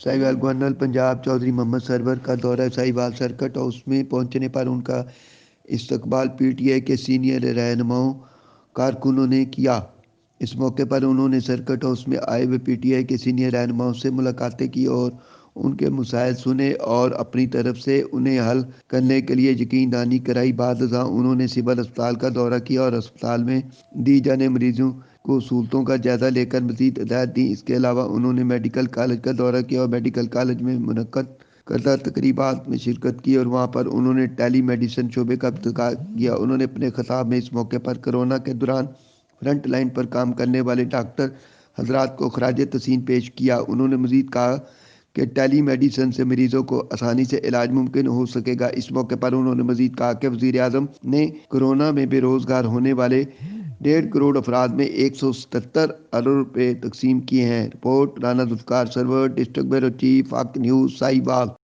Sahiwal governor Punjab Chaudhary Mohammad server का दौरा Sahiwal circuit house में पहुंचने पर उनका इस्तकबाल पीटीआई के सीनियर रहनुमाओं कारकुनों ने किया। इस मौके पर उन्होंने सर्किट हाउस में आए हुए पीटीआई के सीनियर रहनुमाओं से मुलाकातें की और उनके मसाइल सुने और अपनी तरफ से उन्हें हल करने के लिए यकीन दहानी कराई। बाद उन्होंने सिविल अस्पताल का दौरा किया और अस्पताल में दी जाने मरीजों को सहूलतों का जायजा लेकर मजीद हिदायत दी। इसके अलावा उन्होंने मेडिकल कॉलेज का दौरा किया और मेडिकल कॉलेज में मुनक्कद करदा तकरीबात में शिरकत की और वहाँ पर उन्होंने टेली मेडिसिन शोबे का इफ्तिताह किया। उन्होंने अपने खिताब में इस मौके पर कोरोना के दौरान फ्रंट लाइन पर काम करने वाले डॉक्टर हजरात को खराज तहसीन पेश किया। उन्होंने मजीद कहा कि टेली मेडिसिन से मरीजों को आसानी से इलाज मुमकिन हो सकेगा। इस मौके पर उन्होंने मजीद कहा कि वज़ीर आज़म ने कोरोना में बेरोजगार होने वाले 1.5 करोड़ अफराद में 177 अरब रुपए तकसीम किए हैं। Report Rana Zulfiqar Sarwar, district bureau chief, Haq News, Sahiwal.